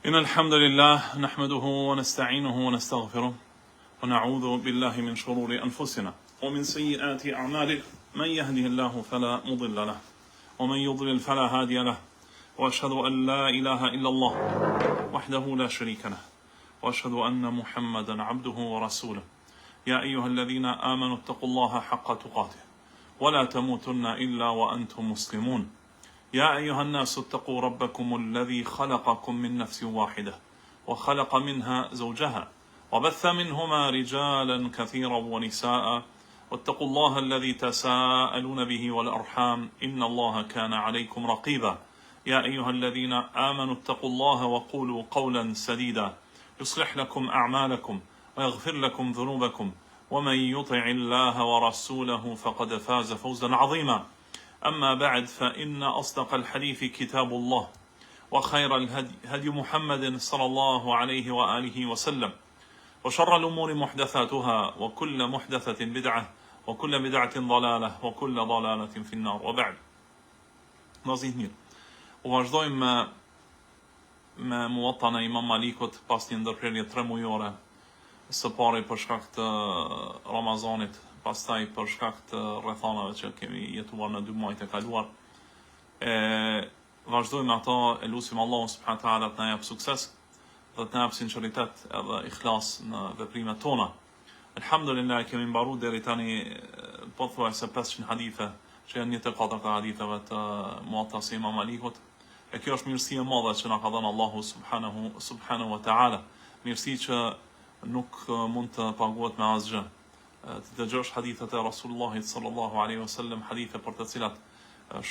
إن الحمد لله نحمده ونستعينه ونستغفره ونعوذ بالله من شرور أنفسنا ومن سيئات أعمالنا من يهده الله فلا مضل له ومن يضلل فلا هادي له وأشهد أن لا إله إلا الله وحده لا شريك له وأشهد أن محمدا عبده ورسوله يا أيها الذين آمنوا اتقوا الله حق تقاته ولا تموتن إلا وأنتم مسلمون يا أيها الناس اتقوا ربكم الذي خلقكم من نفس واحدة وخلق منها زوجها وبث منهما رجالا كثيرا ونساء واتقوا الله الذي تساءلون به والأرحام إن الله كان عليكم رقيبا يا أيها الذين آمنوا اتقوا الله وقولوا قولا سديدا يصلح لكم أعمالكم ويغفر لكم ذنوبكم ومن يطع الله ورسوله فقد فاز فوزا عظيما أما بعد فإن أصدق الحديث كتاب الله وخير الهدي هدي محمد صلى الله عليه وآله وسلم وشر الأمور محدثاتها وكل محدثة بدعة وكل بدعة ضلالة وكل ضلالة في النار وبعد نظير وواجدوim me muwatta në Imam Malikut pas një ndërprerje 3 mujore, së pari për shkak të Ramazanit, pastaj për shkak të rrethanave që kemi jetuar në 2 muajt e kaluar. Vazhdojmë ato, e lutim Allahun subhanahu wa taala të na jap sukses dhe të na jap sinqeritet edhe ikhlas në veprimet tona. Alhamdulillah kemi mbaruar deri tani pothuajse 500 hadithe, që janë 24 haditheve të muwatta Imam Malikut. E kjo është mirësi e madhe që na ka dhënë Allahu subhanahu wa taala, mirësi që nuk mund të paguhet me asgjë. Të dëgjosh hadithet e Rasulullahit sallallahu alaihi wasallam, hadithe për të cilat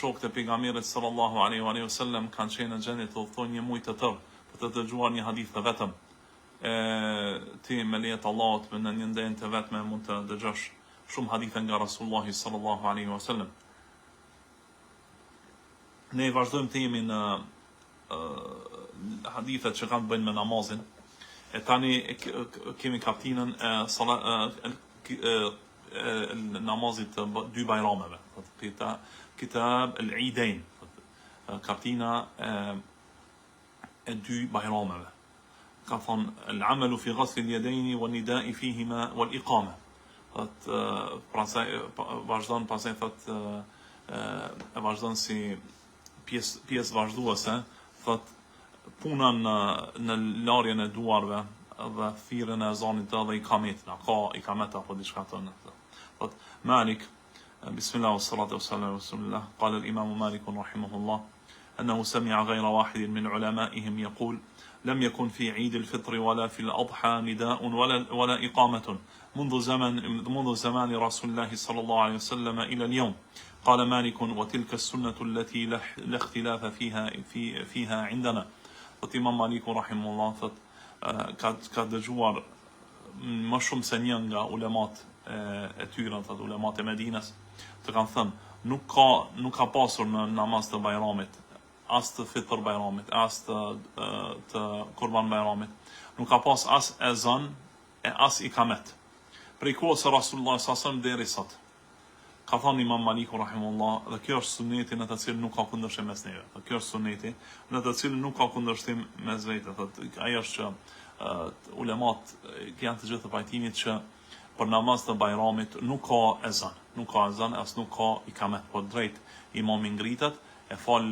shokët e pejgamberit sallallahu alaihi wasallam kanë qenë në xhenet të udhtojnë një muaj të tërë për të dëgjuar një hadith të vetëm. Ti me lejet Allahut në një ndjenjë të vetme mund të dëgjosh shumë hadithe nga Rasulullahi sallallahu alaihi wasallam. Ne vazhdojmë të jemi në hadithet që kanë të bëjnë me namazin. E tani kemi kaptinën namazit të 2 bajrameve. Kitab al-Eidain, kaptina e 2 bajrameve. Ka thonë al-amalu fi ghasli al-yadaini wa nidai fihima wal iqama. Vazhdon pasaj thot vazhdon si pjesë vazhduese, thot puna në larjen e duarve dhe thirrjen e ezanit dhe ikametin, ka ikamet apo diçka tjetër. Thot Malik, bismillah wa salatu wa salam ala rasulillah, qala al-imam Malik rahimahullah أنه سمع غير واحد من علمائهم يقول لم يكن في عيد الفطر ولا في الأضحى نداء ولا إقامة منذ زمان رسول الله صلى الله عليه وسلم إلى اليوم. قال مالك وتلك السنة التي لا اختلاف فيها عندنا. Imam Maliku rahimahullah thot ka dëgjuar më shumë se një nga ulemat e tyre, thot ulemat e Medinës, të kanë thënë nuk ka pasur në namaz të bajramit, as të fitr bajramit, as të kurban bajramit, nuk ka pas as ezan e as ikamet. Prej kohës së Rasulullah sallallahu alaihi wasallam deri sot. Ka thënë Imam Maliku rahimahullah, dhe kjo është suneti në të cilin nuk ka kundërshtim mes neve. Kjo është suneti në të cilin nuk ka kundërshtim mes vetë. Ajo është që ulemat janë të gjithë të pajtimit që për namaz të bajramit nuk ka ezan, as nuk ka ikamet, po drejt imami ngritet, e fal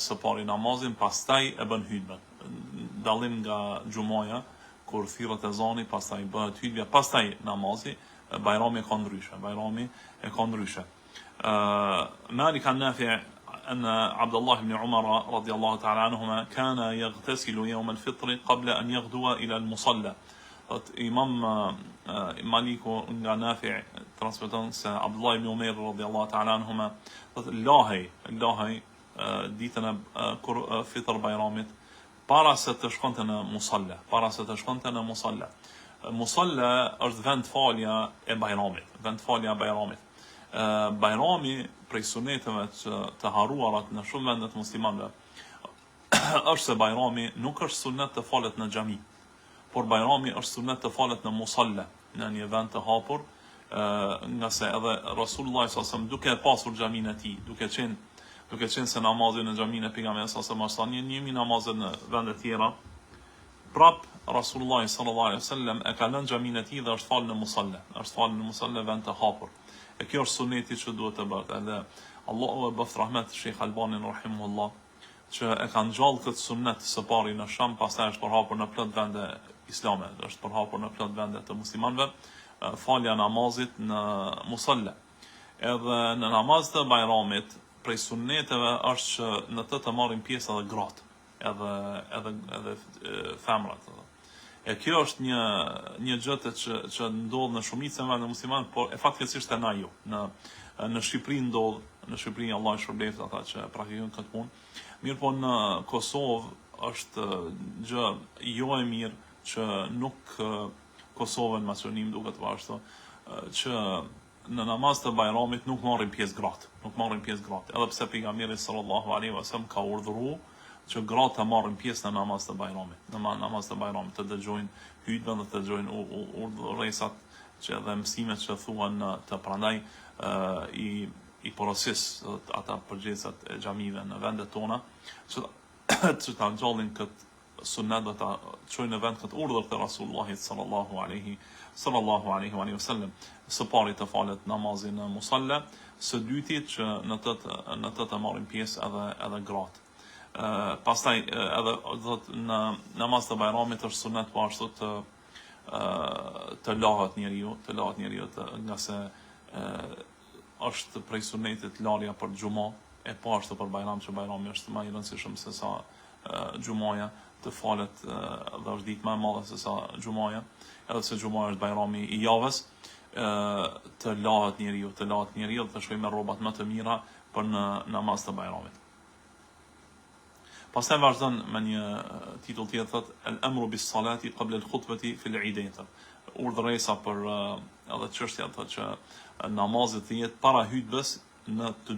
së pari namazin, pastaj e bën hutbën. Dallim nga xhumaja, kur thirret ezani, pastaj bëhet hutbja, pastaj namazi. Bajrami e ka ndryshe. Malik an Nafi' أن عبد الله بن عمر رضي الله تعالى عنهما كان يغتسل يوم الفطر قبل أن يغدو إلى المصلى. Imam Maliku nga Nafi' transmeton se Abdullah ibn Umar radhiyallahu ta'ala anhuma lahej ditën e fitr bajramit para se të shkonte në musalla. Musalla është vend falja e bajramit. Bajrami prej suneteve të haruarat në shumë vendet muslimanëve është se bajrami nuk është sunet të falet në xhami, por bajrami është sunet të falet në musalla, në një vend të hapur, nga se edhe Rasulullah sallallahu alaihi wasallam duke pasur xhamin e tij, duke qenë se namazin në xhamin e pejgamberit sallallahu alaihi wasallam është një namazin në vende tjera, prap Rasulullah sallallahu alaihi wasallam e ka lënë xhamin e tij dhe është falë në musalla. Është falë në musalla vend të hapur. E kjo është suneti që duhet të bëhet. Edhe Allahu e bëft rahmet Sheikh Albanin rahimahullah që e kanë gjallë këtë sunnet së pari në Sham, pastaj është përhapur në plot vende islame, është përhapur në plot vende të muslimanëve, falja namazit në musalla. Edhe në namaz të Bajramit, prej sunneteve është që në të marrin pjesë edhe gratë, edhe femrat. E kjo është një gjë që ndodh në shumicën e vendeve muslimane, por e fatkeqësisht e na jo. Në Shqipëri ndodh, në Shqipëri Allah i shpërblet ata që praktikojnë këtë punë. Mirë po në Kosovë është gjë jo e mirë që nuk Kosovën masionim duket vashto që në namaz të Bajramit nuk marrin pjesë gratë, edhe pse pejgamberi sallallahu alaihi wasallam ka urdhëruar që gratë të marrin pjesë në namaz të Bajramit, të dëgjojnë hutbën dhe të dëgjojnë udhëresat që edhe mësimet që thuan të prandaj i porosis ata përgjegjësat e xhamive në vendet tona që ta ngjallin këtë sunnet dhe ta çojnë në vend këtë urdhër të Rasulullahit sallallahu alaihi wasallam. Së pari të falet namazin në musalla, së dyti që në të të marrin pjesë edhe gratë. Pastaj edhe në namaz të Bajramit është sunnet po ashtu të lahet njeriu, nga se është prej sunnetit larja për xhumo, e po ashtu për Bajram që Bajrami është më i rëndësishëm se sa xhumoja, të falet dhe është ditë më e madhe se sa xhumoja, edhe se xhumoja është Bajrami i javës, të lahet njeriu dhe të shkojë me rrobat më të mira për në namaz të Bajramit. Pastaj vazhdon me një titull tjetër, thotë al-amru bis-salati qabla al-khutbati fi al-eidain. Urdhëresa për edhe çështja thotë që namazet të jetë para hutbes në të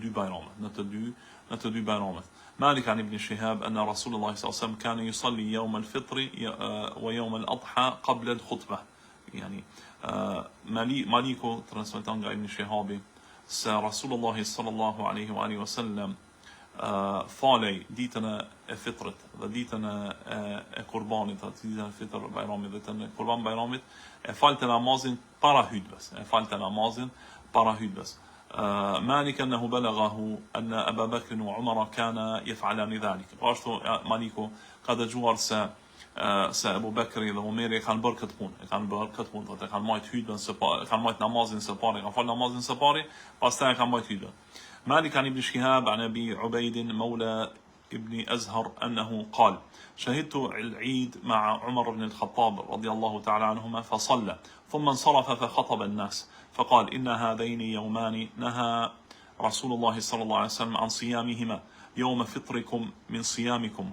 dy Bajramet. Malik an ibn Shihab anna Rasulullah sallallahu alaihi wasallam kana yusalli yawm al-fitr wa yawm al-adha qabla al-khutbah. Yani Maliku transmeton nga Ibn Shihabi se Rasulullah sallallahu alaihi wasallam falej ditën e fitrit dhe ditën e kurbanit, ditën e fitr Bajramit dhe ditën e kurban Bajramit, e falte namazin para hutbes, مالك أنه بلغه أن أبا بكر وعمر كان يفعلان ذلك. Ashtu Maliku ka dëgjuar se Abu Bekri dhe Umeri kanë bërë këtë punë, kanë marrë hutbën së pari, kanë marrë namazin së pari, kanë falë namazin së pari, pastaj kanë marrë hutbën. مالك عن ابن شهاب عن أبي عبيد مولى ابن أزهر أنه قال شهدت العيد مع عمر بن الخطاب رضي الله تعالى عنهما فصلى ثم انصرف فخطب الناس فقال إن هذين يومان نهى رسول الله صلى الله عليه وسلم عن صيامهما يوم فطركم من صيامكم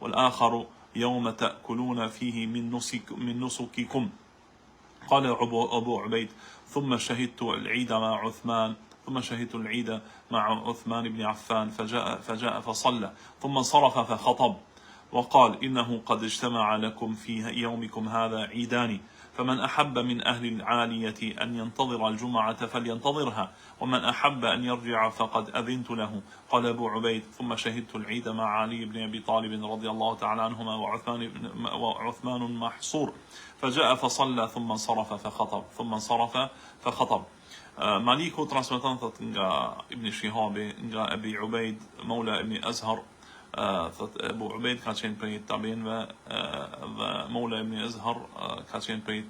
والآخر يوم تأكلون فيه من نسككم. قال أبو عبيد ثم شهدت العيد مع عثمان بن عفان فجاء فصلى ثم انصرف فخطب وقال إنه قد اجتمع لكم في يومكم هذا عيدان فمن أحب من أهل العالية أن ينتظر الجمعة فلينتظرها ومن أحب أن يرجع فقد أذنت له. قال أبو عبيد ثم شهدت العيد مع علي بن أبي طالب رضي الله تعالى عنهما وعثمان محصور فجاء فصلى ثم انصرف فخطب. Maliku transmeton thot nga Ibn Shihabi, nga Abi Ubaid, Maula ibn Azhar, thot Abu Ubaid ka qenë prej tabinëve dhe Maula ibn Azhar ka qenë prej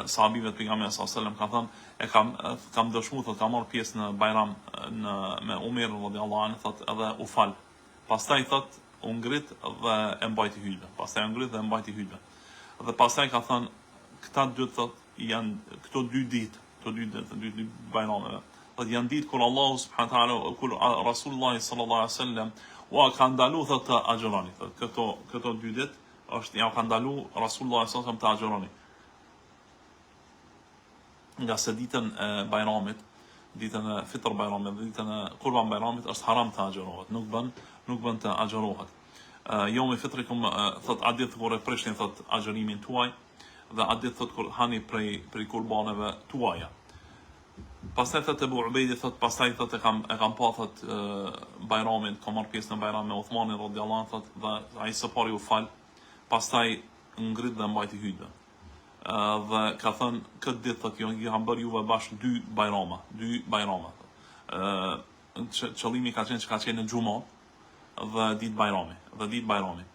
sahabive të pejgamberit sallallahu alajhi wasallam, ka thënë kam dëshmuar thot ka marrë pjesë në Bajram me Umerin radhiyallahu anhu, thot edhe u fal. Pastaj thot u ngrit dhe e mbajti hutbën. Dhe pastaj ka thënë këta dy thot janë këto dy ditë Bajrameve. Dhe janë ditë kur Allahu subhanahu wa taala, kur Rasulullah sallallahu alaihi wasallam ka ndaluar thot të agjëroni. Këto dy ditë ja ka ndaluar Rasulullah sallallahu alaihi wasallam të agjëroni. Nga se ditën e Bajramit, ditën e fitr Bajramit dhe ditën e kurban Bajramit është haram të agjërohet, nuk bën të agjërohet. Jomi fitrikum thot a ditë kur e prishni thot agjërimin tuaj, dhe a ditë thot kur hani prej kurbaneve tuaja. Pastaj thot Ebu Ubejdi thot pastaj thot e kam pa thot Bajramin, kam marrë pjesë në Bajram me Uthmanin radhiyallahu anhu thot dhe ai së pari u fal, pastaj ngrit dhe mbajti hutbë. Dhe ka thënë këtë ditë thot ju kam bërë juve bashkë dy Bajrama. Qëllimi ka qenë që ka qenë në xhumo dhe ditë Bajrami.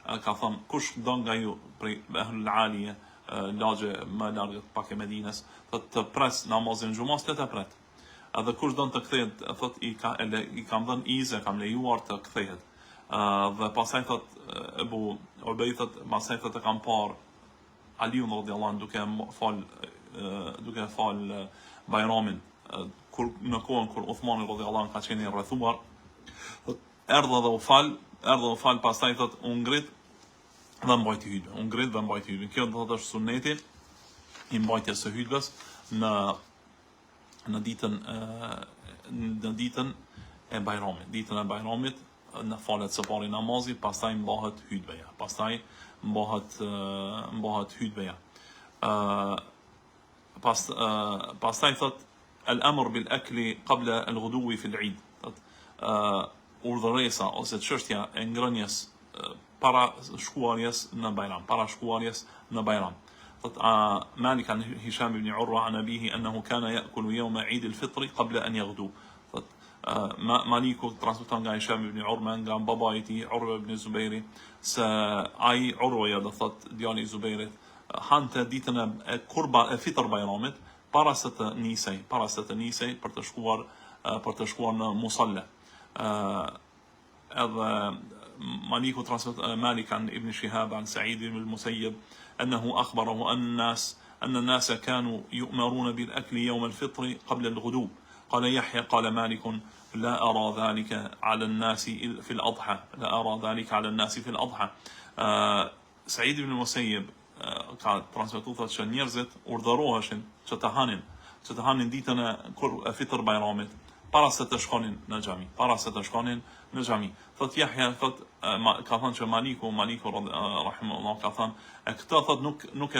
Ka thënë kush do nga ju prej Ahlul Aliye, lagje më largë pak e Medinës, thot të pres namazin xhumos të pret. Edhe kush don të kthehet, thot i kam dhënë izë, kam lejuar të kthehet. Dhe pastaj thot Ebu Ubej thot pastaj thot e kam parë Aliun radhiyallahu anhu duke fal Bajramin kur në kohën kur Uthmani radhiyallahu anhu ka qenë i rrethuar. Erdha dhe u fal, pastaj thot u ngrit dhe mbajti hutbën. Kjo do të thotë suneti i mbajtjes së hutbës në ditën e Bajramit. Ditën e Bajramit në falet së pari namazi, pastaj mbahet hutbeja. Pastaj thot al-amr bil akli qabla al-ghuduwi fi al-eid. Urdhëresa ose çështja e ngrënies para shkuarjes në Bajram. مالك عن هشام بن عروة عن أبيه أنه كان يأكل يوم عيد الفطر قبل أن يغدو. مالك ترانسميتان عن هشام بن عروة عن بابايتي عروة بن زبير أي عروة يدثت ديالي زبير حانت ديتنا قرب فطر Bajramit para se të nisej për të shkuar në musalla. Edhe مالك ترانسميت مالك عن ابن شهاب عن سعيد بن المسيب أنه أخبره أن الناس كانوا يؤمرون بالأكل يوم الفطر قبل الغدو. قال يحيى قال مالك لا أرى ذلك على الناس في الأضحى. سعيد بن المسيب ka transmetuar thotë që njerëzit urdhëroheshin që të hanin ditën e fitr Bajramit para se të shkonin në xhami. Thot Yahya ka thënë që Maliku rahimahullah ka thënë këtë thot nuk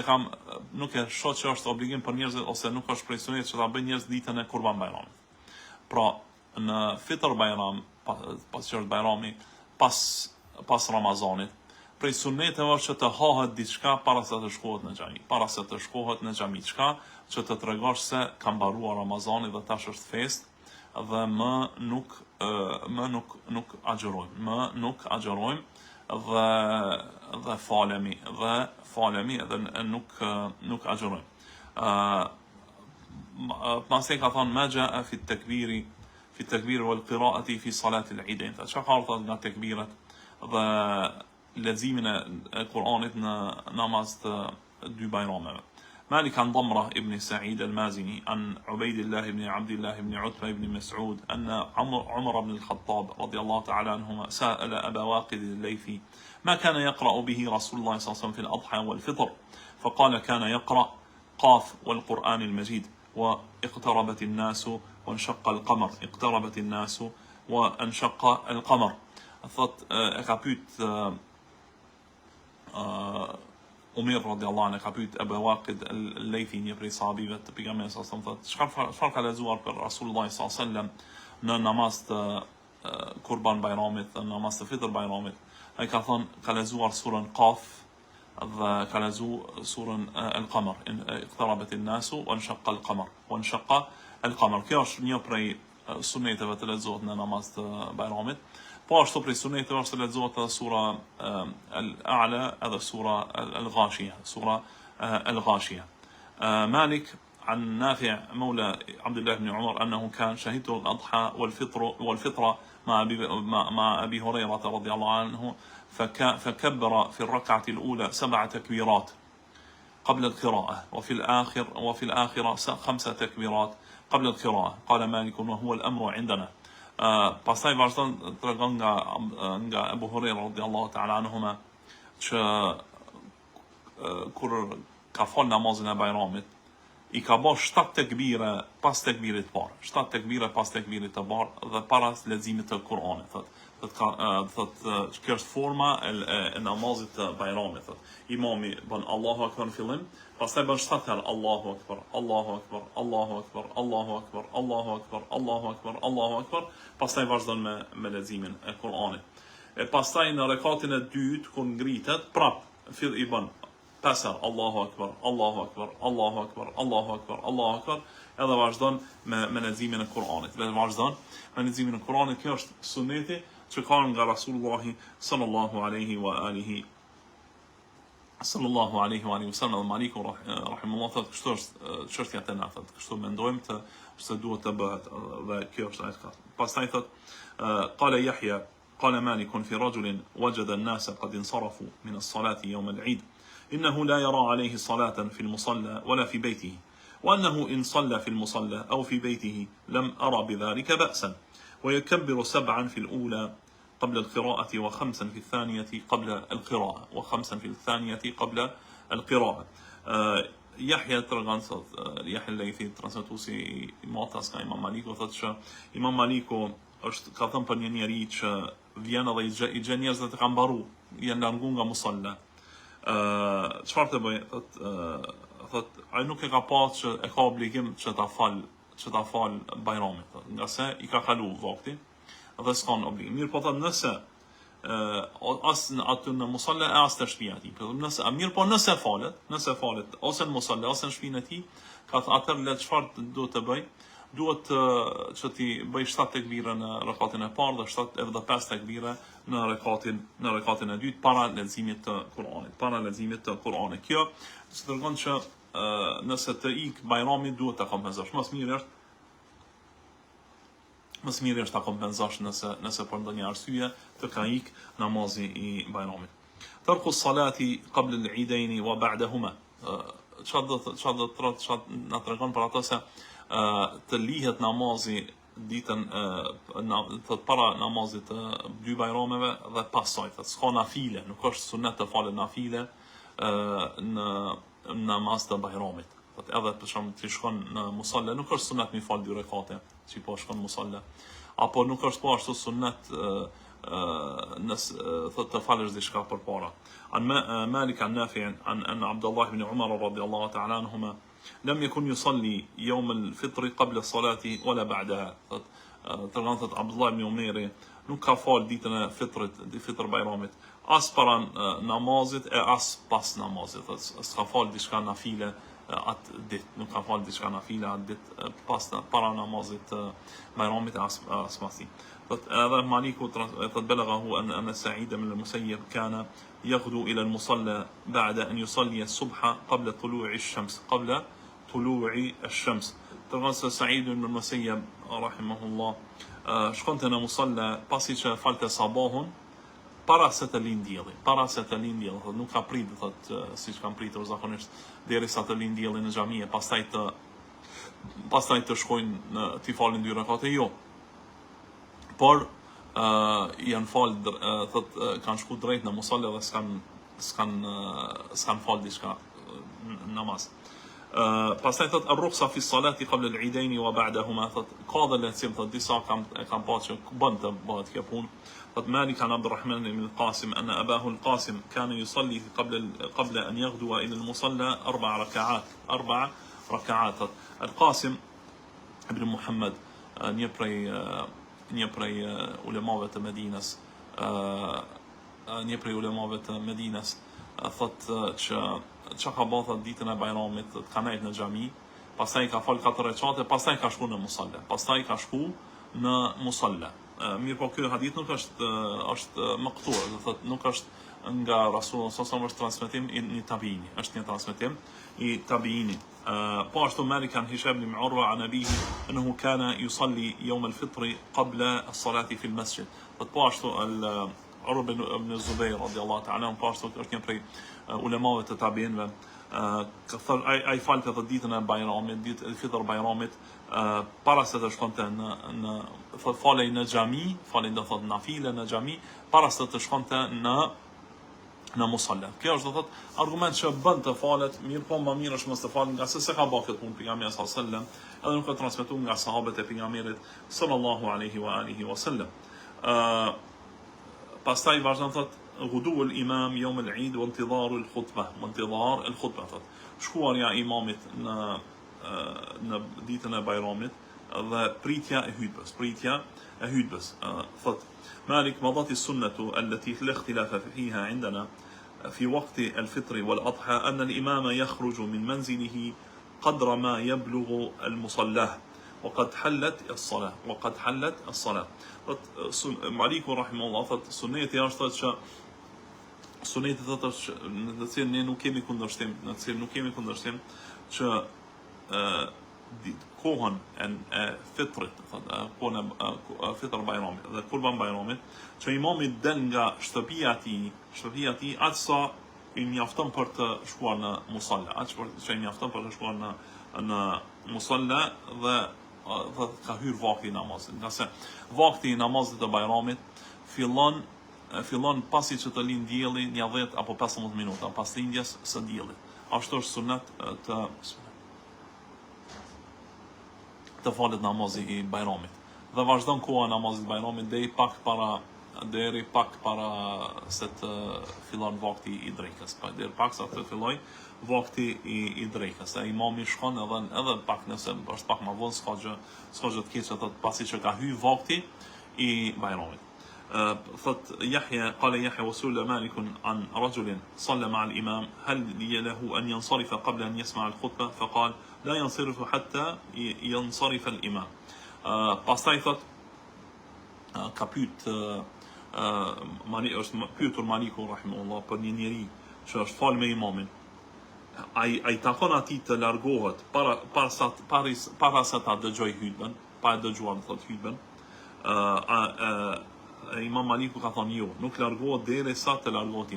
e shoh që është obligim për njerëzit ose nuk është prej sunetit që ta bëjnë njerëzit ditën e Kurban Bajramit. Pra në fitr Bajram pas që është Bajrami pas Ramazanit, prej suneteve është që të hahet diçka para se të shkohet në xhami, çka që të tregosh se ka mbaruar Ramazani dhe tash është fest dhe më nuk agjerojmë dhe falemi dhe nuk agjerojmë. Pastaj ka thënë ma jaa fi at-takbir wal qira'ati fi salati al-eidain. Çka ka thënë nga tekbirat dhe leximin e Kur'anit në namaz të dy bajrameve. مالك عن ضمرة ابن سعيد المازني عن عبيد الله بن عبد الله بن عتبة بن مسعود أن عمر بن الخطاب رضي الله تعالى عنهما سأل أبا واقد الليثي ما كان يقرأ به رسول الله صلى الله عليه وسلم في الأضحى والفطر، فقال كان يقرأ قاف والقرآن المجيد واقتربت الناس وانشق القمر. ka pyet Umir radhiyallahu anhu ka pyet Abu Waqid al-Laythi, një prej sahabive të pejgamberit sallallahu alaihi wasallam, çfarë ka lexuar për Rasulullah sallallahu alaihi wasallam në namaz të Kurban Bajramit, në namaz të Fitr Bajramit. Ai ka thënë ka lexuar surën Qaf dhe ka lexuar surën Al-Qamar, iqtarabat an-nasu wa anshaqqa al-qamar. Kjo është një prej suneteve të lexohet në namaz të Bajramit. Po ashtu prej suneteve është të lexohet edhe sura Al-A'la edhe sura Al-Ghashiyah. Malik عن نافع مولى عبد الله بن عمر أنه كان شهدت الأضحى والفطر مع أبي هريرة رضي الله عنه فكبر في الركعة الأولى 7 تكبيرات قبل القراءة وفي الآخرة 5 تكبيرات قبل القراءة. قال مالك وهو الأمر عندنا. Pastaj vazhdon tregon nga Abu Huraira radhiyallahu ta'ala anhuma që kur ka fal namazin e Bajramit i ka bërë 7 tekbire pas tekbirit të parë, 7 tekbire pas tekbirit të parë dhe para leximit të Kur'anit. Kjo është forma e namazit të Bajramit. Imami bën Allahu Akbar në fillim, pastaj bën 7 herë Allahu Akbar, Allahu Akbar, Allahu Akbar, Allahu Akbar, Allahu Akbar, Allahu Akbar, Allahu Akbar, pastaj vazhdon me leximin e Kur'anit. E pastaj në rekatin e dytë kur ngritet, prap fill i bën 5 herë Allahu Akbar, Allahu Akbar, Allahu Akbar, Allahu Akbar, Allahu Akbar, edhe vazhdon me leximin e Kur'anit. Vazhdon me leximin e Kur'anit. Kjo është suneti që ka nga Rasulullahi sallallahu alaihi wa alihi wasallam. Maliku rahimullah thotë kështu është çështja e na, thotë kështu mendojmë se duhet të bëhet, dhe kjo është ajo. Pastaj thotë qala Yahya قال مالك في رجل وجد الناس قد انصرفوا من الصلاة يوم العيد إنه لا يرى عليه صلاة في المصلى ولا في بيته، وأنه إن صلى في المصلى أو في بيته لم أرى بذلك بأسا، ويكبر 7 في الأولى قبل القراءة و5 في الثانية قبل القراءة Yahya tregon se Yahya al-Laythi transmetuesi I Motas ka Imam Maliku thotë që Imam Maliku ka thënë për një njeri që vjen edhe I gjen njerëz që kanë mbaru, janë largu nga musalla. Çfarë të bëj? Thotë ai nuk e ka pasur që e ka obligim që ta fal Bajramin, nga se I ka kalu vakti dhe s'kan obligim. Mirë po thotë nëse as aty në musalla e as të shtëpia e tij. Nëse falet ose në musalla ose në shtëpinë e tij, ka thënë atëherë çfarë duhet të bëj? Duhet që ti bëj 7 tekbire në rekatin e parë dhe 5 tekbire në rekatin e dytë para leximit të Kur'anit. Kjo tregon që nëse të ik Bajrami duhet ta kompenzosh. Më së miri është ta kompenzosh nëse për ndonjë arsye të ka ik namazi I Bajramit. Tarku salati qabla al-eidain wa ba'dahuma. Çfarë do të na tregon për ato se të lihet namazi ditën para namazit të 2 bajrameve dhe pasaj, s'ka nafile, nuk është sunet të falet nafile në namaz të Bajramit. Edhe për shembull ti shkon në musalla, nuk është sunet mi fal 2 rekate, si po shkon në musalla. Apo nuk është po ashtu sunet thotë të falësh diçka përpara. An Malik an Nafi' an Abdullah ibn Umar radiyallahu ta'ala anhuma لم يكن يصلي يوم الفطر قبل الصلاة ولا بعدها. Tregon thot Abdullah ibn Umeri nuk ka fal ditën e fitr Bajramit, as para namazit e as pas namazit. S'ka fal diçka nafile atë ditë, nuk ka fal diçka nafile atë ditë para namazit Bajramit as pas tij. هذا مالك بلغه أن سعيد بن المسيب كان يغدو إلى المصلى بعد أن يصلي الصبح قبل طلوع الشمس. ترى سعيد بن المسيب رحمه الله shkonte në musalla pasi që falte sabahun para se të lind dielli, nuk ka prit, thotë siç kanë pritur zakonisht derisa të lind dielli në xhami e pastaj të shkojnë të falin 2 rekate, jo. Por janë fal, thotë kanë shku drejt në musalla dhe s'kan fal diçka namaz. Pastaj thot ar-rukhsa fi salati qabla al-eidain wa ba'dahuma, thot ka dhe lehtësim, thot disa kam pa që bën të bëhet kjo punë. Thot Malik an Abdurrahman ibn al-Qasim anna abahu al-Qasim kana yusalli qabla an yaghduwa ila al-musalla 4 rak'at. Al-Qasim ibn Muhammad një prej ulemave të Medinës, thot që çka ka bëu ditën e Bajramit, ka nejt në xhami, pastaj ka fal 4 rekate, pastaj ka shku në musalla. Mirë po ky hadith nuk është maqtur, do thotë nuk është nga Rasulullah sallallahu alaihi wasallam, është transmetim I tabiini, është një transmetim I tabiinit. Po ashtu Malik an Hisham ibn Urwa an abihi annahu kana yusalli yawm al-fitr qabla as-salati fi al-masjid. Po ashtu Urwa ibn Zubair radiyallahu ta'ala po ashtu është një prej ulemave të tabiinëve, ai falte të ditën e Bajramit, ditën e fitr Bajramit, para se të shkonte falej në xhami, falej do thotë nafile në xhami, para se të shkonte në musalla. Kjo është do thotë argument që bën të falet, mirë po më mirë është mos të falet, nga se ka bërë këtë punë pejgamberi sallallahu alaihi wasallam, edhe nuk ka transmetuar nga sahabët e pejgamberit sallallahu alaihi wa alihi wasallam. pastaj vazhdon thot غدو الإمام يوم العيد وانتظار الخطبة وانتظار الخطبة thot shkuarja e imamit në ditën e Bajramit dhe pritja e hutbës thot Malik مضت السنة التي لا اختلاف فيها عندنا في وقت الفطر والأضحى أن الإمام يخرج من منزله قدر ما يبلغ المصلاه وقد حلت الصلاة Maliku rahimahullah thot suneti është që suneti thotë në cilën ne nuk kemi kundërshtim, që kohën e fitrit, kohën e fitr Bajramit dhe kurban Bajramit, që imami del nga shtëpia e tij aq sa i mjafton për të shkuar në musalla, në musalla dhe ka hyrë vakti i namazit. Nga se vakti i namazit të Bajramit fillon pasi që të lind dielli një 10 apo 15 minuta pas lindjes së diellit. Ashtu është sunet të falet namazi i Bajramit. Dhe vazhdon koha e namazit të Bajramit deri pak para se të fillon vakti i drekës. Deri pak sa të filloj vakti i drekës. Imami shkon edhe pak nëse është pak më vonë s'ka gjë të keqe thot pasi që ka hyrë vakti i Bajramit. ثت يحيى قال يحيى وسئل مالك عن رجل صلى مع الإمام هل له أن ينصرف قبل أن يسمع الخطبة فقال لا ينصرف حتى ينصرف الإمام. Pastaj thot ka është pyetur Maliku rahimahullah për një njeri që është fal me imamin. Ai takon atij të largohet para se ta dëgjoj hutbën, pa e dëgjuar thot hutbën. Imam Maliku ka thonë jo, nuk largohet derisa të largohet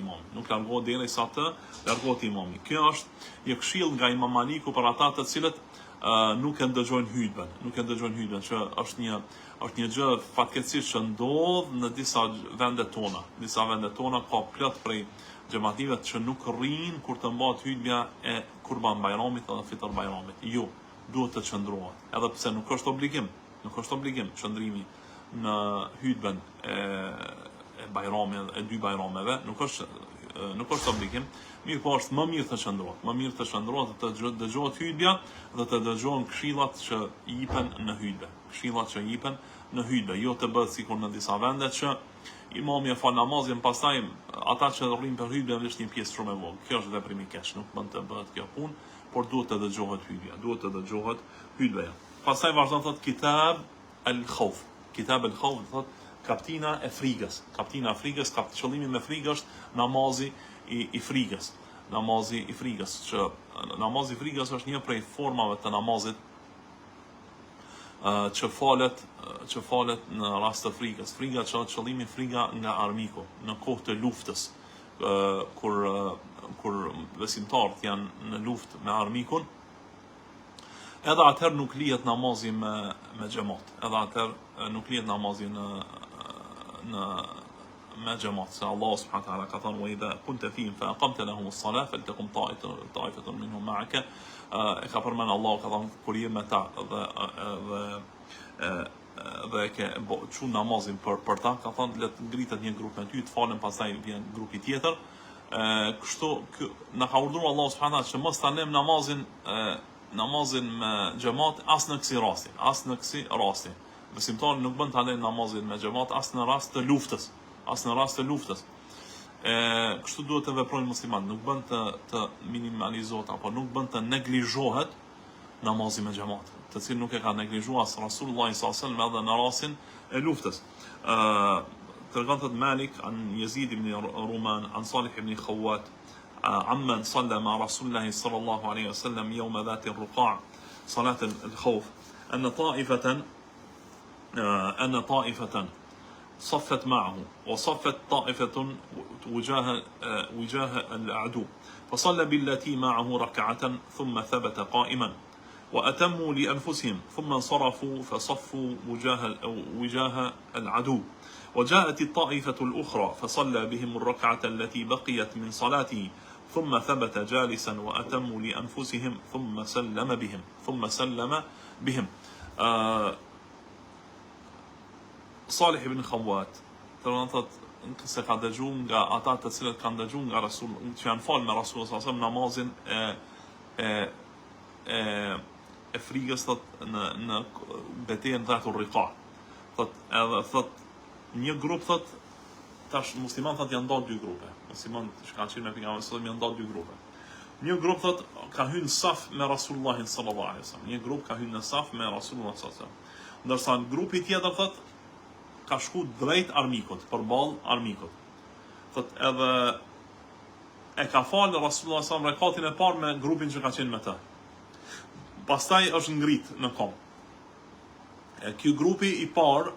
imami. Kjo është një këshill nga Imam Maliku për ata të cilët nuk e ndëgjojnë hutbën, që është një gjë fatkeqësisht që ndodh në disa vende tona ka plot prej xhamative që nuk rrin kur të mbahet hutbja e Kurban Bajramit dhe Fitr Bajramit. Jo, duhet të qëndrohet, edhe pse nuk është obligim qëndrimi në hutbën e Bajramit e dy Bajrameve, nuk është obligim, mirë po është më mirë të qëndrohet, të dëgjohet hutbja dhe të dëgjohen këshillat që jipen në hutbë, jo të bëhet sikur në disa vende që imami e fal namazin, pastaj ata që rrin për hutbën është një pjesë shumë e vogël. Kjo është veprim i keq, nuk mund të bëhet kjo punë, por duhet të dëgjohet hutbja. Pastaj vazhdon thot Kitab al-Khawf thot kaptina e frigës. Qëllimi me frigë është namazi i frigës. Namazi i frigës është një prej formave të namazit që falet në rast të frigës. Friga që është qëllimi friga nga armiku, në kohë të luftës, kur besimtarët janë në luftë me armikun, edhe atëherë nuk lihet namazi me xhamat. Se Allah subhanahu wa taala ka thënë: "Wa idha kunta fihim fa aqamta lahum as-salah faltakum ta'ifatun minhum ma'aka." E ka përmend Allah ka thënë kur je me ta dhe ke çu namazin për ta, ka thënë le të ngritet një grup me ty, të falen, pastaj vjen grupi tjetër. Kështu na ka urdhëruar Allah subhanahu wa taala që mos ta lëm namazin me xhamat as në kësi rasti. Besimtari nuk bën ta lënë namazin me xhamat as në rast të luftës. Kështu duhet të veprojnë muslimanët, nuk bën të minimalizohet apo nuk bën të neglizhohet namazi me xhamat, të cilin nuk e ka neglizhuar as Rasulullah sallallahu alaihi wasallam edhe në rastin e luftës. Tregon thot Malik an Yazid ibn Ruman an Salih ibn Khawat عمن صلى مع رسول الله صلى الله عليه وسلم يوم ذات الرقاع صلاة الخوف أن طائفة صفت معه وصفت طائفة وجاه العدو فصلى بالتي معه ركعة ثم ثبت قائما وأتموا لأنفسهم ثم انصرفوا فصفوا وجاه العدو وجاءت الطائفة الأخرى فصلى بهم الركعة التي بقيت من صلاته ثم ثبت جالسا وأتموا لأنفسهم ثم سلم بهم. Salih ibn Khawat, thot se ka dëgjuar nga ata të cilët kanë dëgjuar nga Rasul, që janë falë me Rasul sallallahu alaihi wasallam namazin e frikës në betejën Dhatul Riqa. Thot një grup thot tash musliman thot janë ndar dy grupe. Musliman që kanë qenë me pejgamberin sallallahu alaihi wasallam janë ndar dy grupe. Një grup thot ka hyrë në saf me Rasulullahin sallallahu alaihi wasallam. Një grup ka hyrë në saf me Rasulullahin sallallahu alaihi wasallam. Ndërsa grupi tjetër thot ka shku drejt armikut, përballë armikut. Thot edhe e ka falë Rasulullah sallallahu alaihi wasallam rekatin e parë me grupin që ka qenë me të. Pastaj është ngrit në kom. Ky grupi i parë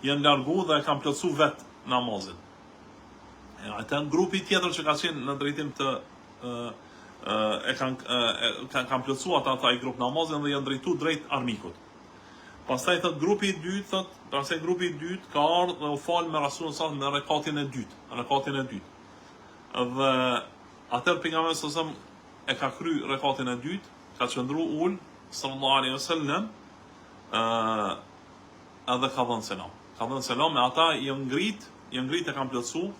janë largu dhe e kanë plotsu vet namazin. Ata grupi tjetër që ka qenë në drejtim të kanë plotsu ata i grup namazin dhe janë drejtu drejt armikut. Pastaj thot grupi i dytë ka ardhur dhe u fal me Rasulun sallallahu alaihi wasallam në rekatin e dytë. Dhe atëherë pejgamberi sallallahu alaihi wasallam e ka kry rekatin e dytë, ka qëndru ul sallallahu alaihi wasallam edhe ka dhënë selam. Ka dhënë selam me ata janë ngrit e kanë plotsu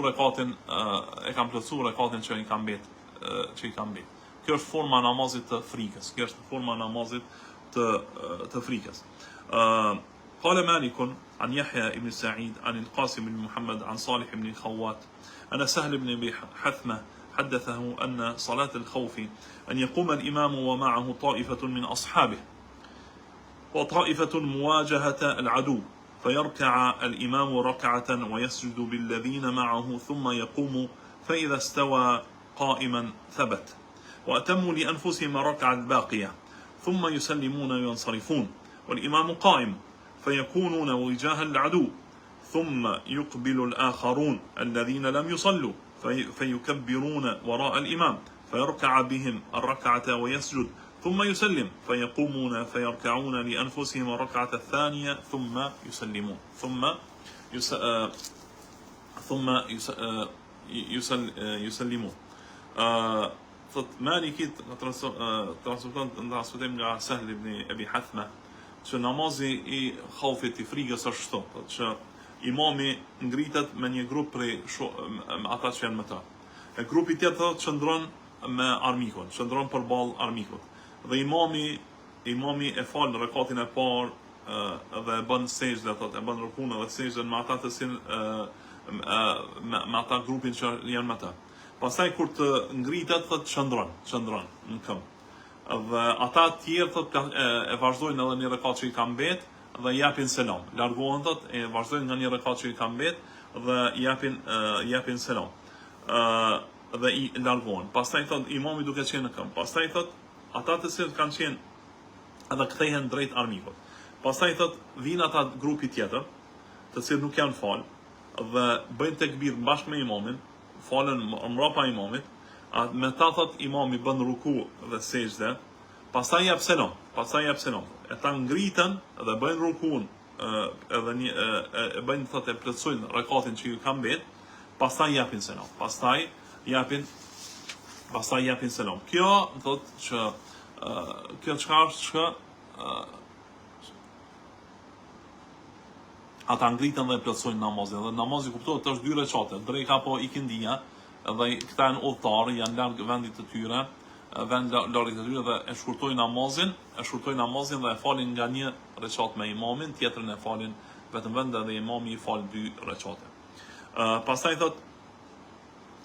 rekatin që i kanë mbet. Kjo është forma e namazit të frikës. të frikës. قال مالك عن يحيى بن سعيد عن القاسم بن محمد عن صالح بن الخوات أن سهل بن أبي حثمة حدثه أن صلاة الخوف أن يقوم الإمام ومعه طائفة من أصحابه وطائفة مواجهة العدو فيركع الإمام ركعة ويسجد بالذين معه ثم يقوم فإذا استوى قائما ثبت وأتموا لأنفسهم ركعة الباقية ثم يسلمون وينصرفون والإمام قائم فيكونون وجاه العدو ثم يقبل الآخرون الذين لم يصلوا فيكبرون وراء الإمام فيركع بهم الركعة ويسجد ثم يسلم فيقومون فيركعون لأنفسهم الركعة الثانية ثم يسلمون يسلمون Thot Maliki transmeton nga Sahl ibn Abi Hathma që namazi i khaufit i frikës është kështu, që imami ngritet me një grup prej ata që janë me ta. E grupi tjetër qëndron me armikun, qëndron përballë armikut. Dhe imami e fal në rekatin e parë dhe e bën sejdë, e bën rukun dhe sejdën me ata me ata grupin që janë me ta. Pastaj kur të ngritet thot çndron në këmbë. Dhe ata të tjerë thot e vazhdojnë edhe një rekat që i ka mbet dhe japin selam. Largohen thot e vazhdojnë nga një rekat që i ka mbet dhe japin selam. Dhe i largohen. Pastaj thot imami duke qenë në këmbë. Pastaj thot ata të cilët kanë qenë edhe kthehen drejt armikut. Pastaj thot vijnë ata grupi tjetër, të cilët nuk janë fal dhe bëjnë tekbir bashkë me imamin. Falen mbrapa imamit, me ta thot imami bën ruku dhe sejdë, pastaj jap selam. E ta ngriten dhe bëjnë rukun, edhe bëjnë thot e plotësojnë rekatin që ju ka mbet, pastaj japin selam. Pastaj japin selam. Kjo thot që kjo çka është që ata ngritën dhe plotësojnë namazin. Dhe namazi kuptohet është 2 rekate, drejka apo ikindia, dhe këta janë udhëtarë, janë larg vendit të tyre, dhe e shkurtojnë namazin dhe e falin nga një rekat me imamin, tjetrën e falin vetëm vend dhe imami i fal 2 rekate. Pastaj thot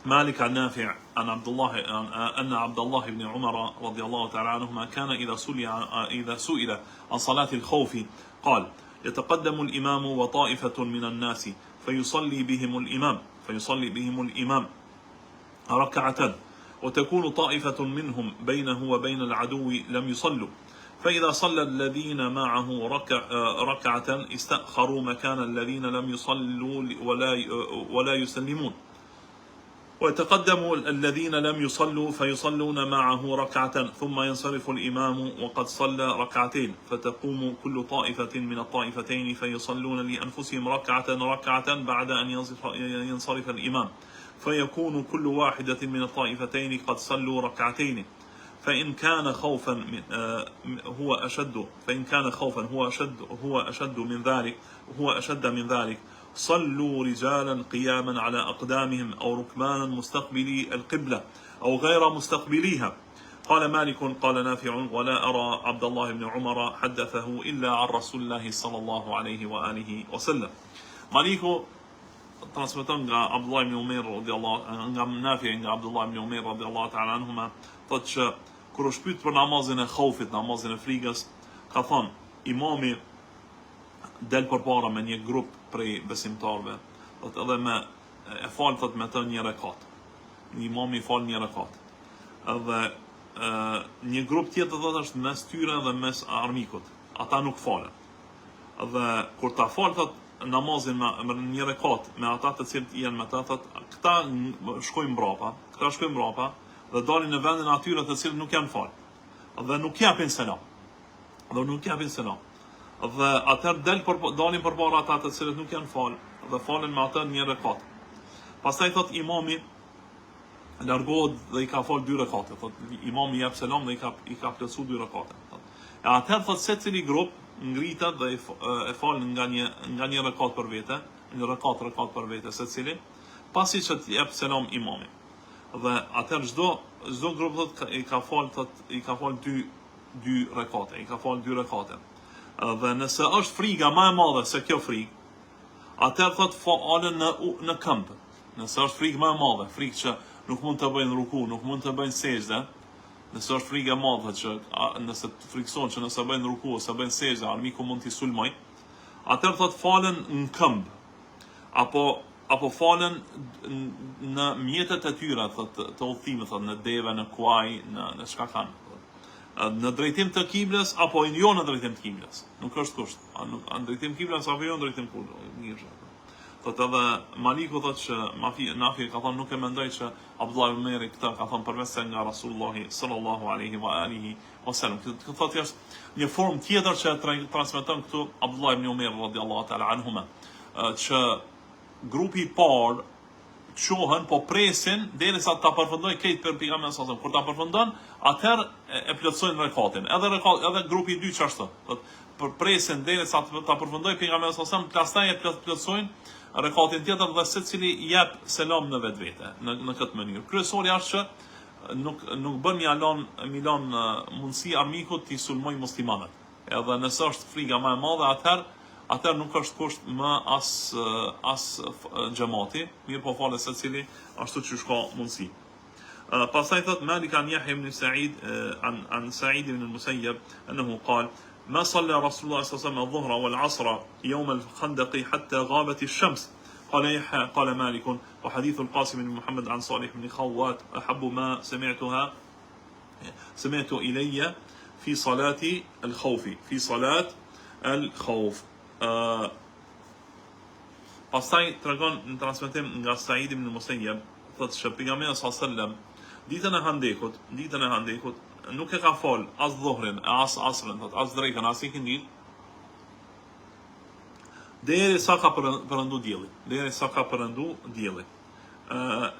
مالك عن نافع عن أن عبد الله بن عمر رضي الله تعالى عنهما كان إذا سئل عن صلاة الخوف قال يتقدم الإمام وطائفة من الناس فيصلي بهم الإمام ركعة وتكون طائفة منهم بينه وبين العدو لم يصلوا فإذا صلى الذين معه ركعة استأخروا مكان الذين لم يصلوا ولا يسلمون ويتقدم الذين لم يصلوا فيصلون معه ركعة ثم ينصرف الإمام وقد صلى ركعتين فتقوم كل طائفة من الطائفتين فيصلون لأنفسهم ركعة بعد أن ينصرف الإمام فيكون كل واحدة من الطائفتين قد صلوا ركعتين فإن كان خوفا هو أشد من ذلك صلوا رجالا قياما على أقدامهم أو ركبانا مستقبلي القبلة أو غير مستقبليها. قال مالك قال نافع ولا أرى عبد الله بن عمر حدثه إلا عن رسول الله صلى الله عليه وآله وسلم. مالك transmeton nga Abdullah ibn Umar radhiyallahu nga Nafi nga Abdullah ibn Umar radhiyallahu ta'ala anhuma, thotë që kur u shpyt për namazin e khaufit, namazin e frikës, ka thonë imami del përpara me një grup prej besimtarëve, thotë edhe me e fal thotë me të një rekat. Imami fal një rekat. Edhe një grup tjetër thotë është mes tyre dhe mes armikut. Ata nuk falen. Dhe kur ta fal thotë namazin me një rekat me ata të cilët janë me ta, thotë këta shkojnë mbrapa, dhe dalin në vendin atyre të cilët nuk janë fal. Dhe nuk japin selam. Dhe atëherë dalin përpara ata të cilët nuk janë fal dhe falen me atë një rekat. Pastaj thotë imami largohet dhe i ka fal 2 rekate. Thotë imami jep selam dhe i ka plotsu 2 rekate. Atëherë thotë secili grup ngritet dhe e fal nga një rekat për vete, një rekat për vete secili, pasi që të jep selam imami. Dhe atëherë çdo grup thotë i ka fal 2 rekate, Dhe nëse është friga më e madhe se kjo frikë, atëherë thotë falen në këmbë. Nëse është frikë më e madhe, frikë që nuk mund të bëjnë ruku, nuk mund të bëjnë sejdë, nëse është frikë e madhe që nëse të frikson që nëse bëjnë ruku ose bëjnë sejdë, armiku mund t'i sulmoj, atëherë thotë falen në këmbë, apo falen në mjetet e tyre të udhëtimit, thotë në deve, në kuaj, në çka kanë. Në drejtim të kiblës apo jo në drejtim të kiblës. Nuk është kusht. Në drejtim të kiblës apo jo në drejtim të kiblës. Thotë edhe Maliku thotë që Nafi ka thonë nuk e mendoj që Abdullah ibn Umar këtë ka thonë përveç se nga Rasulullah sallallahu alaihi wa alihi wasallam. Këtë thotë është një formë tjetër që transmeton këtu Abdullah ibn Umar radhiyallahu ta'ala anhuma, që grupi i parë qohen, po presin derisa ta përfundoj këtë për pejgamberin sallallahu alaihi wasallam. Kur ta përfundon, atëherë e plotësojnë rekatin. Edhe grupi i dytë çashtu. Thotë presin derisa ta përfundoj pejgamberin sallallahu alaihi wasallam, pastaj e plotësojnë rekatin tjetër dhe secili jep selam në vetvete në këtë mënyrë. Kryesori është që nuk bën milan mundësi armikut t'i sulmoj muslimanët. Edhe nëse është friga më e madhe, atëherë nuk është kusht më as xhamati, mirë po falet secili ashtu që ka mundësi. Pastaj thot Malik an Yahya ibn Sa'id an Sa'id ibn al-Musayyab annahu qala ما صلى رسول الله صلى الله عليه وسلم الظهر والعصر يوم الخندق حتى غابت الشمس. قال يحيى قال مالك وحديث القاسم بن محمد عن صالح بن خوات أحب ما سمعت إلي في صلاة الخوف. Pastaj tregon në transmetim nga Sa'id ibn Musayyab, thotë që pejgamberi sallallahu alajhi wasallam ditën e handekut nuk e ka fal as dhuhrin, as asrin, thotë as drekën, as ikindin, derisa ka perëndu dielli.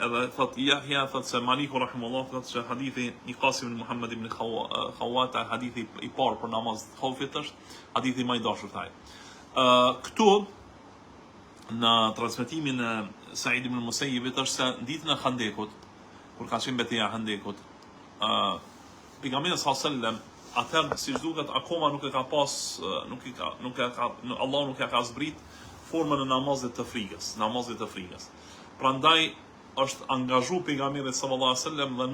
Edhe thotë Yahya thotë se Maliku rahimahullah thotë se hadithi i Qasim ibn Muhammad ibn Khawat, hadithi i parë për namaz të khaufit është hadithi më i dashur taj. Këtu në transmetimin e Sa'id ibn Musayyibit është se ditën e Khandekut, kur ka qenë betejë e Khandekut, pejgamberi sallallahu alajhi wasallam atëherë siç duket akoma nuk e ka pas, Allah nuk e ka zbrit formën e namazit të frikës. Prandaj është angazhu pejgamberi sallallahu alajhi wasallam dhe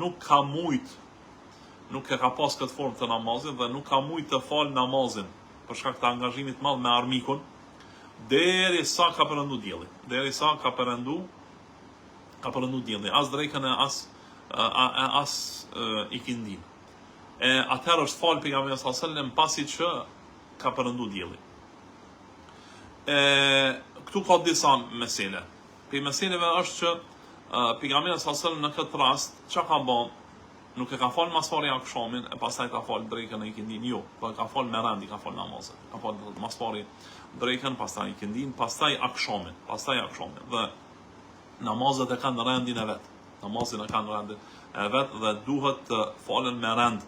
nuk e ka pas këtë formë të namazit dhe nuk ka mujt të fal namazin për shkak të angazhimit të madh me armikun, derisa ka perëndu dielli. As drekën as ikindin. Atëherë është fal pejgamberi sallallahu alajhi wasallam pasi që ka perëndu dielli. Këtu ka disa mesele. Për meseleve është që pejgamberi sallallahu alajhi wasallam në këtë rast çka ka bën? Nuk e ka fal masfari akshamin e pastaj ka fal drekën e ikindin, jo, po ka fal me rand, ka fal namazet. Ka fal masfari drekën, pastaj ikindin, pastaj akshamin. Dhe namazet e kanë rendin e vet. Dhe duhet të falen me rend,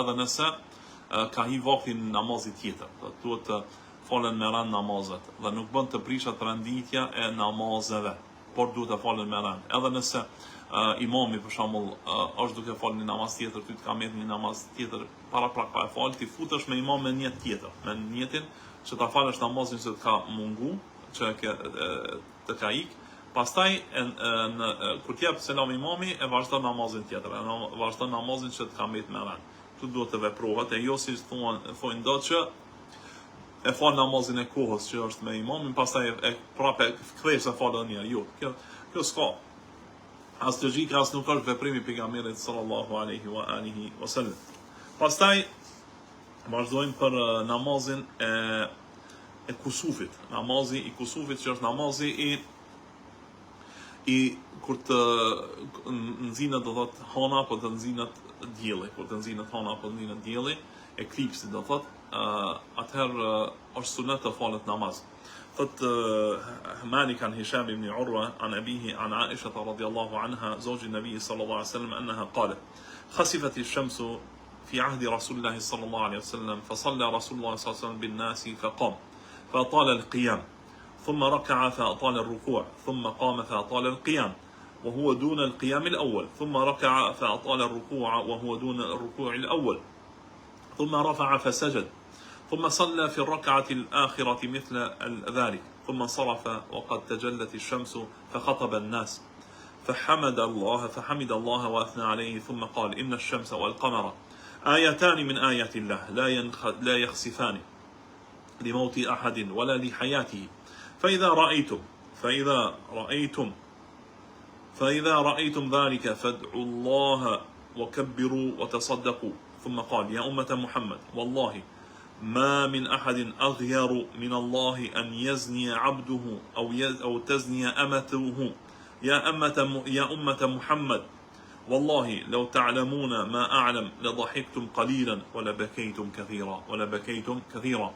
edhe nëse ka hi vakti në namazit tjetër. Duhet të falen me rand namazet dhe nuk bën të prishat renditja e namazeve, por duhet të falen me rand. Edhe nëse imami për shembull është duke falë një namaz tjetër, ty të ka mbet një namaz tjetër para prak pa e fal, ti futesh me imam me niyet tjetër, me niyetin që ta falësh namazin që të ka mungu, që të ka ik. Pastaj kur t'jep selam imami e vazhdon namazin tjetër, vazhdon namazin që të ka mbet me rand. Këtu duhet të veprohet, e jo si thonë do që e fal namazin e kohës që është me imamin, pastaj prapë kthesh e fal edhe një herë. Jo, kjo s'ka. As logjika, as nuk është veprimi i pejgamberit sallallahu alaihi wa alihi wasallam. Pastaj vazhdojmë për namazin e kusufit. Namazi i kusufit që është namazi i kur të nxinet do thot hana apo të nxinet dielli, kur të nxinet hana apo të nxinet dielli, eklipsi do thot, atëherë është sunet të falet namaz. Thot Malik an Hisham ibn Urwa an abihi an Aisha radhiyallahu anha zawj an-nabi sallallahu alaihi wasallam annaha qalet khasifat ash-shamsu في عهد رسول الله صلى الله عليه وسلم فصلى رسول الله صلى الله عليه وسلم بالناس فقام فأطال القيام ثم ركع فأطال الركوع ثم قام فأطال القيام وهو دون القيام الأول ثم ركع فأطال الركوع وهو دون الركوع الأول ثم رفع فسجد ثم صلى في الركعة الآخرة مثل ذلك ثم انصرف وقد تجلت الشمس فخطب الناس فحمد الله وأثنى عليه ثم قال إن الشمس والقمر آيتان من آيات الله لا يخسفان لموت أحد ولا لحياته فإذا رأيتم ذلك فادعوا الله وكبروا وتصدقوا ثم قال يا أمة محمد والله ما من أحد أغير من الله أن يزني عبده أو تزني أمته يا أمة محمد والله لو تعلمون ما أعلم لضحكتم قليلا ولبكيتم كثيرا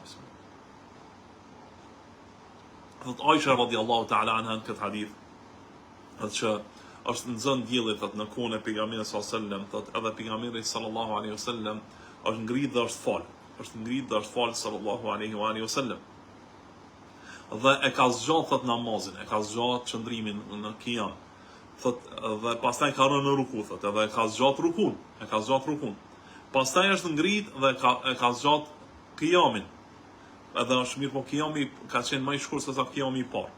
Thot Aisha radiallahu ta'ala anha në këtë hadith, thot që është nxënë dielli thot në kohën e pejgamberit sallallahu alaihi wasallam, thot edhe pejgamberi sallallahu alaihi wasallam është ngrit dhe është fal, sallallahu alaihi wasallam. Dhe e ka zgjat thot namazin, e ka zgjat qëndrimin në qiyam. Thot dhe pastaj ka rënë në ruku, thot edhe e ka zgjat rukun. Pastaj është ngrit dhe e ka zgjat qiyamin. Edhe është mirë, po qiyami ka qenë më i shkurt se sa qiyami i parë.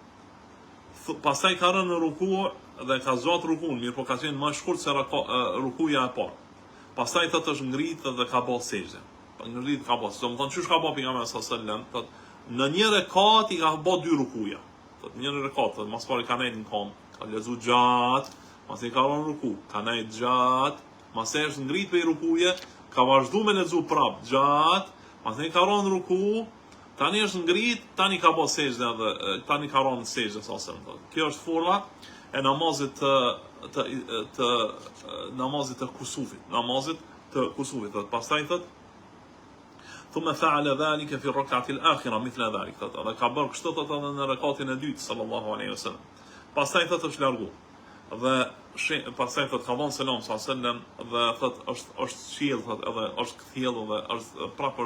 Pastaj ka rënë në ruku dhe ka zgjat rukun, mirë, po ka qenë më i shkurt se rukuja e parë. Pastaj thot është ngrit dhe ka bërë sejdë. Ngrit ka bërë. Domethënë çish ka bërë pejgamberi sallallahu alajhi wasallam, thot në një rekat i ka bërë 2 rukuja. Thot një rekat, thot mos pari ka nejt në kom, ka lexu gjatë, mos i ka rënë ruku, ka nejt gjatë, mos e është ngrit për rukuje, ka vazhduar me lexu prap gjatë, mos i ka rënë ruku. Tani është ngrit, tani ka bërë sejdë dhe tani ka rënë sejdë sallallahu. Kjo është forma e namazit të kusufit, pastaj thot ثم فعل ذلك في الركعة الآخرة مثل ذلك. Dhe ka bërë kështu thot edhe në rekatin e dytë sallallahu alaihi wasallam. Pastaj thot është largu. Dhe pastaj thot ka dhënë selam sallallahu alaihi wasallam dhe thot është qiell thot edhe është kthjell dhe është prapë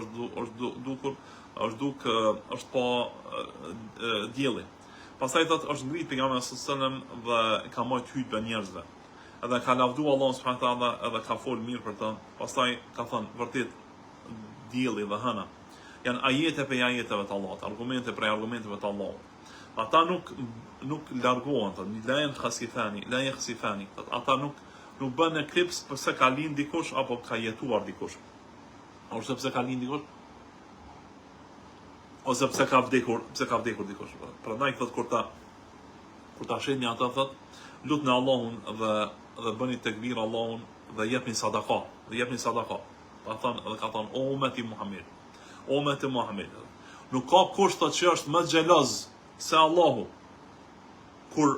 është pa dielli. Pastaj thot është ngrit pejgamberi sallallahu alaihi wasallam dhe ka marrë hutbë njerëzve. Edhe ka lavdruar Allahun subhanahu wa taala edhe ka fol mirë për të. Pastaj ka thënë vërtet dielli dhe hëna janë ajete për ajeteve të Allahut, argumente për argumenteve të Allahut. Ata nuk largohen, la yakhsifani. Ata nuk bën eklips përse ka lind dikush apo ka jetuar dikush. Ose pse ka lind dikush, ose pse ka vdekur dikush. Prandaj thot kur ta shihni ata thot lutni Allahun dhe bëni tekbir Allahun dhe jepni sadaka. Ka thonë o ummeti Muhammed. Nuk ka kush thot që është më xheloz se Allahu kur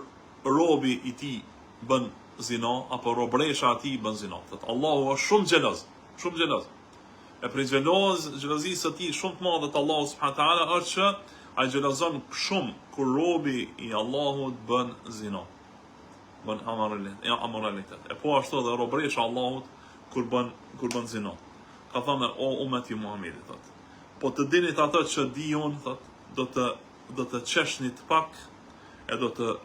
robi i tij bën zina apo robresha e tij bën zina. Thot Allahu është shumë xheloz. E për xhelozisë së tij shumë të madhe të Allahut subhanahu wa taala është që ai xhelozon shumë kur robi i Allahut bën zina. Bën amoralitet. E po ashtu edhe robresha e Allahut kur bën zina. Ka thënë o ummeti Muhamedit thot. Po të dinit ato që diun thot do të qeshnit pak e do të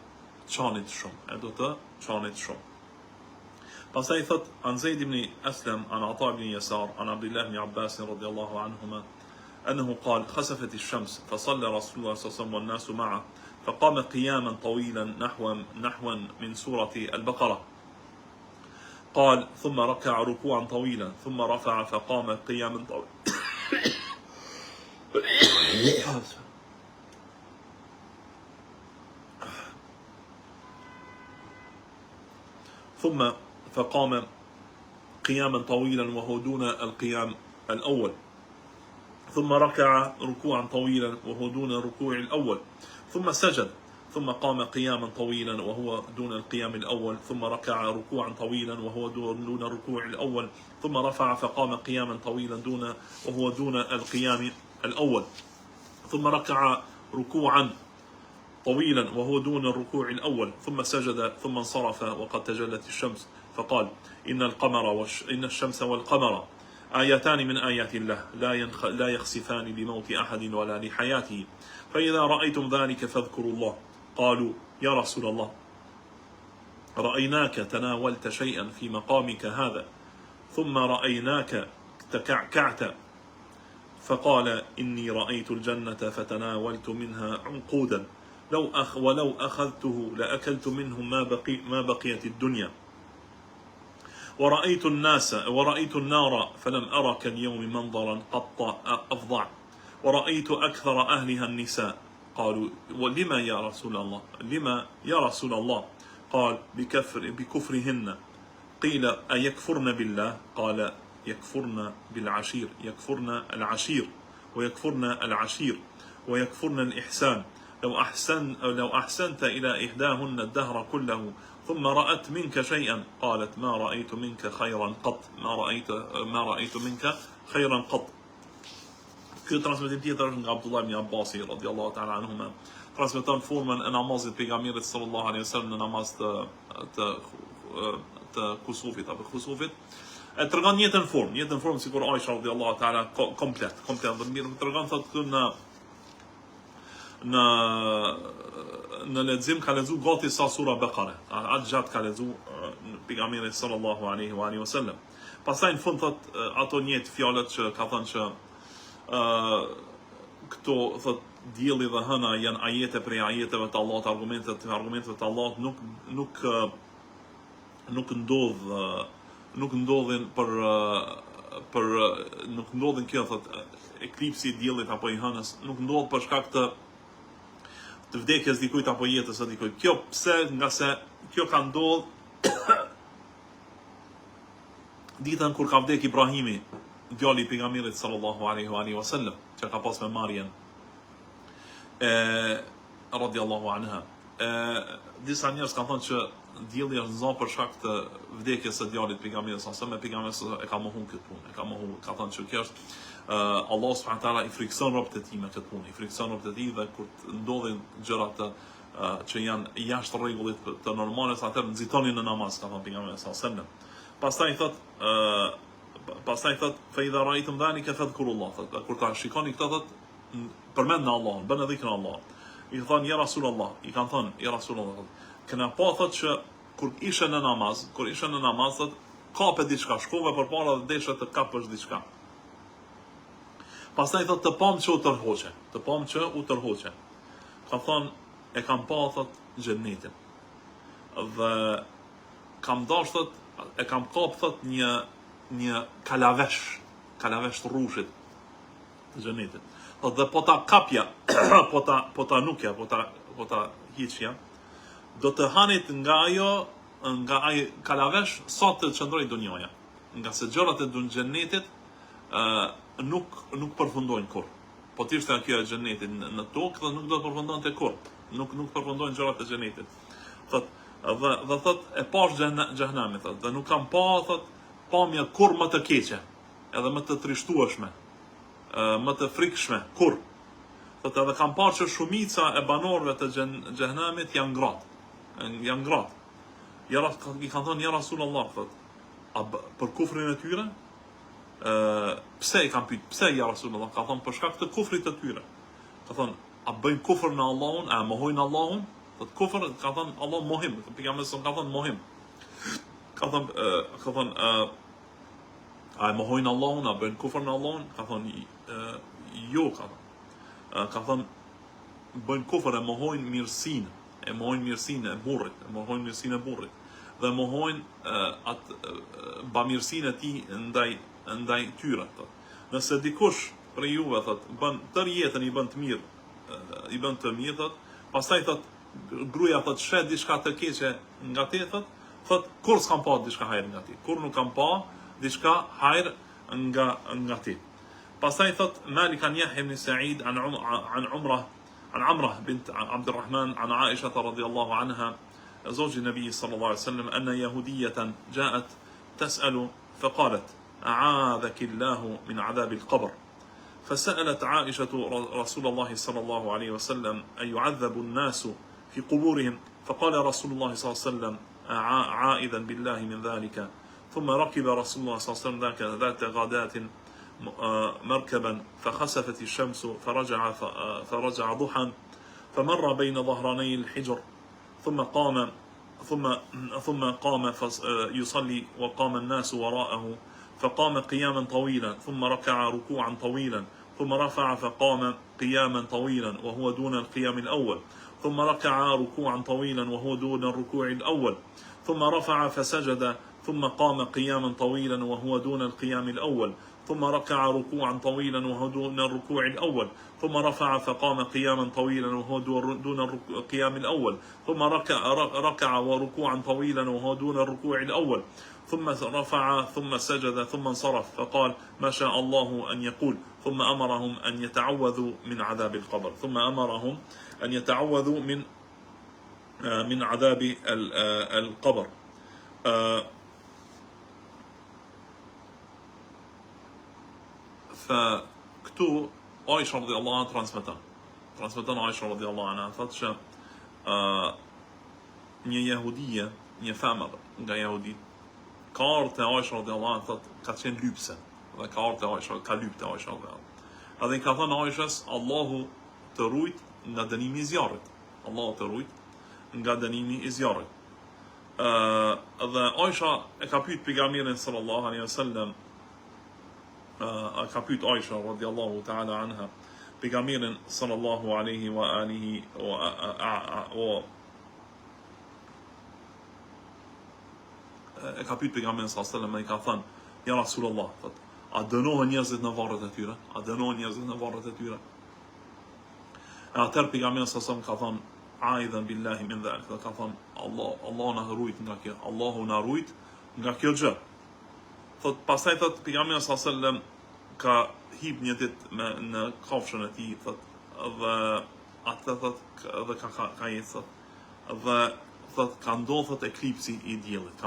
çanit shumë. Pastaj i thot an Zeid ibn Aslam an Ata ibn Yasar an Abdullah ibn Abbas radiyallahu anhuma أنه قال خسفت الشمس فصلى رسول الله صلى الله عليه وسلم والناس معه فقام قياما طويلا نحوا من سورة البقرة قال ثم ركع ركوعا طويلا ثم رفع فقام قياما طويلا ثم فقام قياما طويلا وهو دون القيام الأول ثم ركع ركوعا طويلا وهو دون الركوع الأول ثم سجد ثم قام قياما طويلا وهو دون القيام الأول ثم ركع ركوعا طويلا وهو دون الركوع الأول ثم رفع فقام قياما طويلا وهو دون القيام الأول ثم ركع ركوعا طويلا وهو دون الركوع الأول ثم سجد ثم انصرف وقد تجلت الشمس فقال إن الشمس والقمر آيتان من آيات الله لا يخسفان لموت أحد ولا لحياته فإذا رأيتم ذلك فاذكروا الله قالوا يا رسول الله رأيناك تناولت شيئا في مقامك هذا ثم رأيناك تكعكعت فقال إني رأيت الجنة فتناولت منها عنقودا ولو أخذته لأكلت منه ما بقيت الدنيا ورأيت النار فلم أرى كاليوم منظرا قط أفظع ورأيت أكثر أهلها النساء قالوا ولما يا رسول الله قال بكفرهن قيل أيكفرن بالله قال يكفرن بالعشير يكفرن العشير ويكفرن الإحسان لو أحسنت إلى إحداهن الدهر كله ثم رأت منك شيئا قالت ما رأيت منك خيرا قط Ky transmetim tjetër është nga Abdullah ibn Abbasi radhiyallahu ta'ala anhuma, transmeton formën e namazit pejgamberit sallallahu alaihi wasallam në namaz të kusufit apo khusufit. E tregon njëjtën formë sikur Aisha radhiyallahu ta'ala komplet dhe mirë tregon thotë këtu në lexim ka lexu gati sa sura Bekare, atë gjatë ka lexu pejgamberi sallallahu alaihi wasallam. Pastaj në fund thot ato njëjtë fjalët që ka thënë që këto thot dielli dhe hëna janë ajete prej ajeteve të Allahut, argumentet të Allahut nuk ndodhin nuk ndodhin kjo thot eklipsi i diellit apo i hënës, nuk ndodh për shkak të vdekjes dikujt apo jetës së dikujt. Kjo pse? Nga se kjo ka ndodhur ditën kur ka vdek Ibrahimi, djali i pejgamberit sallallahu alaihi wasallam, që ka pas me Marjen radhiyallahu anha. Disa njerëz kanë thënë që dielli është nxjerrë për shkak të vdekjes së djalit pejgamberit sallallahu alaihi wasallam, pejgamberi e ka mohuar këtë punë, ka thënë që kjo është Allah subhanahu wa taala i frikson robët e tij me këtë punë, i frikson robët e tij dhe kur ndodhin gjërat që janë jashtë rregullit të normales, atëherë nxitoni në namaz, ka thënë pejgamberi sallallahu alaihi wasallam. Pastaj thot fa idha ra'aytum dhalika fadhkurullah, kur ta shikoni këtë thot përmendni Allahun, bëni dhikr Allahut. I thonë ja Rasulullah, i kanë thënë ja Rasulullah, kena pa thot që kur ishe në namaz thot kapet diçka, shkove përpara dhe deshe të kapësh diçka. Pastaj thot të pam që u tërhoqe. Ka thonë e kam pa thot xhennetin. Dhe kam dash thot e kam kap thot një kalavesh të rrushit të xhenetit. Dhe po ta kapja, po ta nukja, po ta hiqja, do të hanit nga ai kalavesh sa të qëndroj dunjoja. Nga se gjërat e xhenetit nuk përfundojnë kur. Po t'ishte kjo e xhenetit në tokë dhe nuk do të përfundonte kur. Nuk përfundojnë gjërat e xhenetit. Thot dhe thot e pash xhehenamin thot, dhe nuk kam pa thot pamje kur më të keqe, edhe më të trishtueshme, më të frikshme, kur. Thot edhe kam parë që shumica e banorëve të xhehenamit janë gratë. I kanë thënë ja Rasulullah thot, për kufrin e tyre? Pse i kanë pyet, pse ja Rasulullah? Ka thënë për shkak të kufrit të tyre. Ka thënë a bëjnë kufër në Allahun, a mohojnë Allahun? Thot kufër ka thënë Allah mohim, pejgamberi ka thënë mohim. Ka thënë a e mohojnë Allahun, a bëjnë kufër në Allahun? Ka thënë jo, ka thënë bëjnë kufër, e mohojnë mirësinë e burrit, dhe mohojnë atë bamirësinë e tij ndaj tyre. Nëse dikush për juve bën tër jetën i bën të mirë, thot, pastaj thot gruaja thot shet diçka të keqe nga ti, thot kur s'kam pa diçka hajër nga ti, kur nuk kam pa diçka hajër nga ti. Pastaj thot Malik an Yahya ibn Sa'id an Amrah bint Abd الرحمن عن عائشة رضي الله عنها زوج النبي صلى الله عليه وسلم أن يهودية جاءت تسأل فقالت أعاذك الله من عذاب القبر. فسألت عائشة رسول الله صلى الله عليه وسلم أن يعذب الناس في قبورهم؟ فقال رسول الله صلى الله عليه وسلم عائذا بالله من ذلك. ثم ركب رسول الله صلى الله عليه وسلم ذات غداة مركبا فخسفت الشمس فرجع ضحى فمر بين ظهراني الحجر ثم قام يصلي وقام الناس وراءه فقام قياما طويلا ثم ركع ركوعا طويلا ثم رفع فقام قياما طويلا وهو دون القيام الأول ثم ركع ركوعا طويلا وهو دون الركوع الأول ثم رفع فسجد ثم قام قياما طويلا وهو دون القيام الأول ثم ركع ركوعا طويلا وهو دون الركوع الأول ثم رفع فقام قياما طويلا وهو دون القيام الأول ثم ركع وركوعا طويلا وهو دون الركوع الأول ثم رفع ثم سجد ثم انصرف فقال ما شاء الله أن يقول ثم أمرهم أن يتعوذوا من عذاب القبر من عذاب القبر. فكتو عائشة رضي الله عنها transmeton Aisha رضي الله عنها thotë që një jehudie, një femër nga jehudit ka ardhur te Aisha رضي الله عنها, thotë ka qenë lypse dhe ka ardhur te Aisha, ka lyp te Aisha رضي الله عنها. Edhe i ka thënë Aishës, Allahu të rujt nga dënimi i zjarrit. Dhe Aisha e ka pyet pejgamberin sallallahu alaihi wasallam, ka pyet Aisha radhiyallahu ta'ala anha pejgamberin sallallahu alaihi wa alihi e ka pyet pejgamberin sallallahu alaihi wasallam, i ka thënë ja Rasulullah, a dënohen njerëzit në varret e tyre? Atëherë pejgamberi sallallahu alaihi wasallam ka thënë aidhan billahi min dhalik, ka thënë Allah na rujt nga kjo, Allahu na rujt nga kjo gjë. Thot pastaj thot pejgamberi sallallahu alaihi wasallam ka hip një ditë në kafshën e tij, thot, dhe atë thot dhe ka jetë, dhe thot ka ndodhur eklipsi i diellit,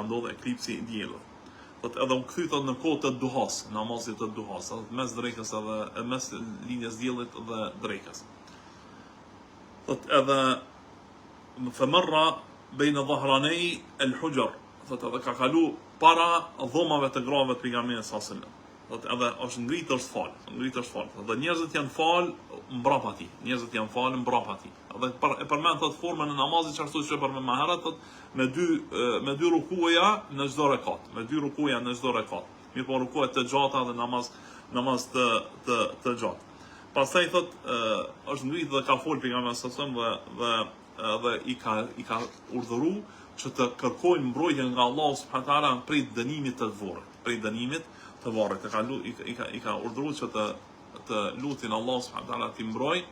Thot edhe u kthy thot në kohë të duhas, namazit të duhas, mes drekës edhe mes linjës diellit dhe drekës. Thot edhe فمر بين ظهراني الحجر, thot edhe ka kalu para dhomave të grave të pejgamberit sallallahu alaihi wasallam. Thot edhe është ngritër fal. Dhe njerëzit janë fal mbrapa atij. Dhe e përmend thot formën e namazit që ashtu siç e përmend më herët, thot me dy rukuja në çdo rekat. Mirë po rukuja të gjata dhe namaz të gjatë. Pastaj thot është ngritur dhe ka fol pejgamberi sallallahu alaihi wasallam dhe i ka urdhëruar që të kërkojnë mbrojtje nga Allahu subhanahu wa taala prej dënimit të varrit. I ka urdhëruar që të lutin Allahu subhanahu wa taala t'i mbrojë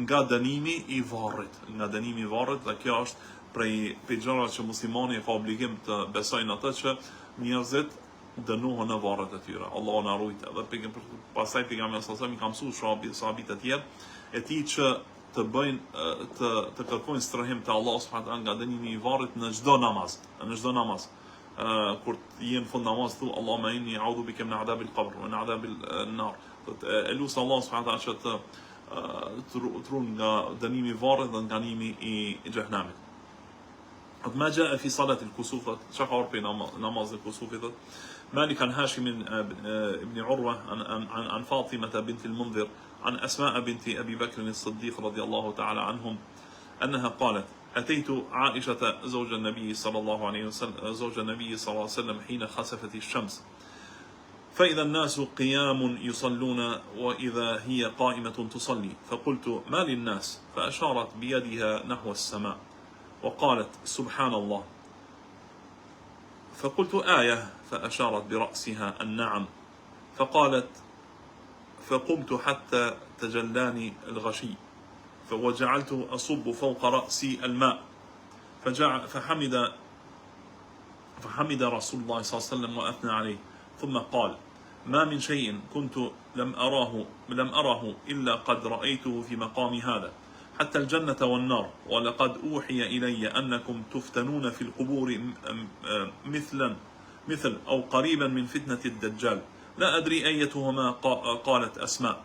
nga dënimi i varrit, dhe kjo është prej gjërave që muslimani ka obligim të besojnë atë që njerëzit dënohen në varret e tyre. Allahu na ruajt. Edhe pastaj pejgamberi sallallahu alaihi wasallam i ka mësuar sahabit e tjerë e tij që të bëjnë të kërkojnë strehim te Allahu subhanahu wa taala nga dënimi i varrit në çdo namaz. Kur jenë fund namaz thu Allahumma inni a'udhu bika min adhabil qabr wa min adhabil nar. Elusa Allahu subhanahu wa taala që të ruan nga dënimi i varrit dhe nga dënimi i xhehenamit. ما جاء في صلاة الكسوف شقر في نماز الكسوف. مالك عن هاشم بن عروة عن فاطمة بنت المنذر عن أسماء بنت أبي بكر الصديق رضي الله تعالى عنهم أنها قالت أتيت عائشة زوج النبي صلى الله عليه وسلم حين خسفت الشمس فإذا الناس قيام يصلون وإذا هي قائمة تصلي فقلت ما للناس فأشارت بيدها نحو السماء وقالت سبحان الله فقلت آية فأشارت برأسها النعم فقالت فقمت حتى تجلاني الغشي وجعلت أصب فوق رأسي الماء فحمد رسول الله صلى الله عليه وسلم وأثنى عليه ثم قال ما من شيء كنت لم أره إلا قد رأيته في مقام هذا حتى الجنة والنار ولقد أوحي إلي أنكم تفتنون في القبور مثل أو قريبا من فتنة الدجال لا أدري أيتهما قالت أسماء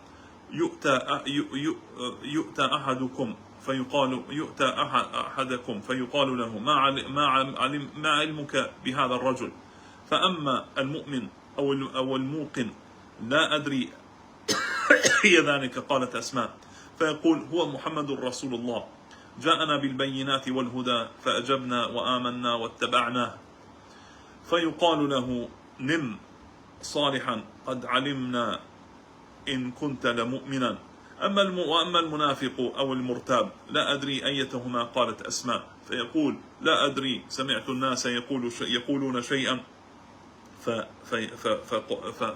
يؤتى أحدكم فيقال له ما علمك بهذا الرجل فأما المؤمن أو الموقن لا أدري هي ذلك قالت أسماء فيقول هو محمد رسول الله جاءنا بالبينات والهدى فأجبنا وآمنا واتبعناه فيقال له نم صالحا قد علمنا إن كنت لمؤمنا وأما المنافق أو المرتاب لا أدري أيتهما قالت أسماء فيقول لا أدري سمعت الناس يقولون شيئا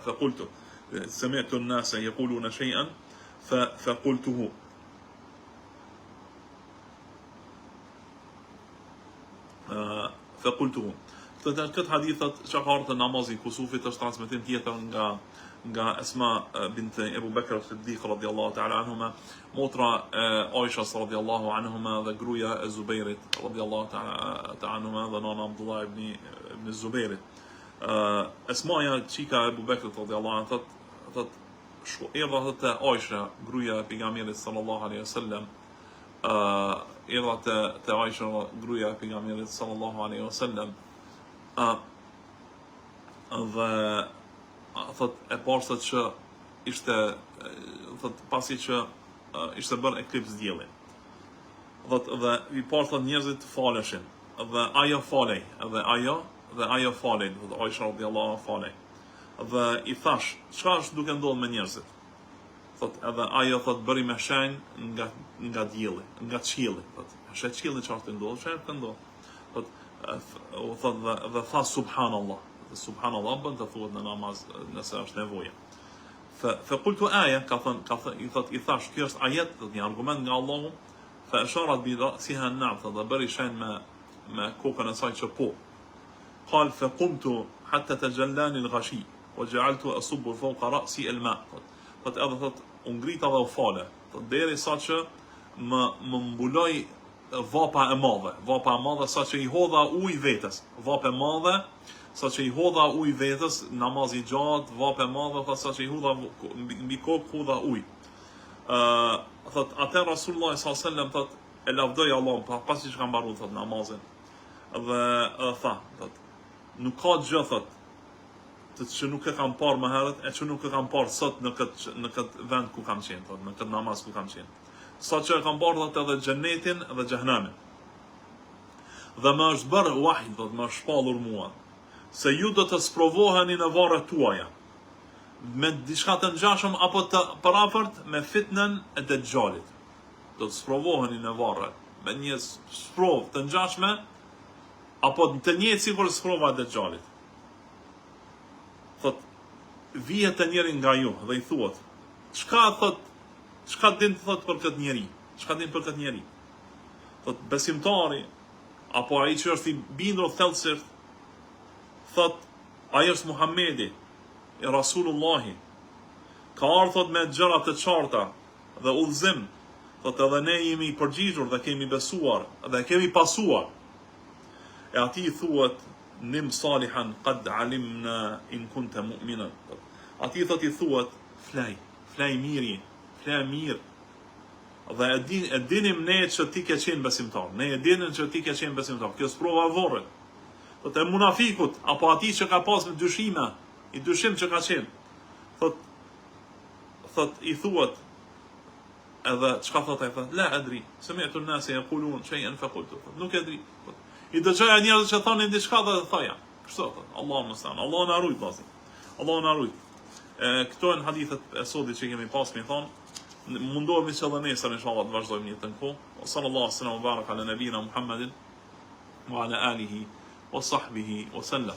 فقلت سمعت الناس يقولون شيئا فقلته Këtë hadithat që ka ardhur te namazi I kusufit është transmetim tjetër nga Asma bint Ebu Bekr Siddiq radhiyallahu ta'ala anhuma, motra Aisha radhiyallahu anhuma dhe gruaja e Zubairit radhiyallahu ta'ala anhuma dhe nana Abdullah ibn Zubairit. Asmaja çika e Ebu Bekrit radhiyallahu anhu thot erdha te Aisha, gruaja e pejgamberit sallallahu alaihi wasallam, erdha te Aisha, gruaja e pejgamberit sallallahu alaihi wasallam, dhe thot e parë që ishte thot pasi që ishte bërë eklips dielli. Thot dhe I parë thot njerëzit faleshin dhe ajo falej dhe ajo falej, thot Aisha radhiyallahu anha falej. Dhe I thash, çfarë është duke ndodhur me njerëzit? Thot edhe ajo thot bëri me shenjë nga dielli, nga qielli, thot. Shet qielli çfarë të ndodh, çfarë të ndodh? Thot dhe tha subhanallah. Subhanallah bën të thuhet në namaz nëse është nevoja. Faqultu aya, I thash, kjo është ajet, një argument nga Allahu, fa asharat bi ra'siha an-na'am, dhe bëri shenjë me kokën e saj që po. Qal faqumtu hatta tajallani al-ghashi وجعلت أصب فوق رأسي الماء. Thot edhe thot u ngrita dhe u fale. Thot derisa që më mbuloi vapa e madhe sa që I hodha ujë vetes. Vapa e madhe sa që I hodha ujë vetes, namazi gjatë, vapa e madhe sa që I hodha mbi kokë hodha ujë. Thot atë Rasulullah sallallahu alaihi wasallam thot e lavdoi Allahun pasi që ka mbaruar thot namazin. Dhe tha, thot nuk ka gjë thot që nuk e kam parë më herët e që nuk e kam parë sot në këtë vend ku kam qenë, thot, në këtë namaz ku kam qenë. Sa që e kam parë thot edhe xhenetin dhe xhehenamin. Dhe më është bërë wahy, thot, më është shpallur mua se ju do të sprovoheni në varret tuaja me diçka të ngjashëm apo të parafort me fitnën e Dejjalit. Do të sprovoheni në varre me një sprovë të ngjashme apo të njëjtë sikur sprova e Dejjalit. Thot vihet të njëri nga ju dhe I thuat çka din thot për këtë njeri, çka din për këtë njeri. Thot besimtari apo ai që është I bindur thellësisht, thot ai është Muhamedi I Rasulullahi, ka ardhur me gjëra të qarta dhe udhëzim, thot edhe ne jemi I përgjigjur dhe kemi besuar dhe kemi pasuar. E atij I thuat nim salihan qad alimna in kunta mu'minan. Atij thot I thuat flaj mirë. Dhe e dinim ne që ti ke qenë besimtar. Ne e dinim që ti ke qenë besimtar. Kjo është prova e vorret. Thot e munafikut apo atij që ka pas dyshim që ka qenë. Thot I thuat edhe çka thot ai thot la adri, sami'tu an-nasa yaqulun shay'an fa qultu. Nuk e di. I dëgjoja njerëz që thonin diçka dhe thoja. Kështu thot. Allahu mostan. Allahu na ruaj vllazi. Allahu na ruaj. Këto janë hadithet e sodit që kemi pas mi thon. Mundohemi që edhe nesër inshallah të vazhdojmë jetën kohë. Sallallahu alaihi wa sallam wa baraka ala nabina Muhammedin wa ala alihi wa sahbihi wa sallam.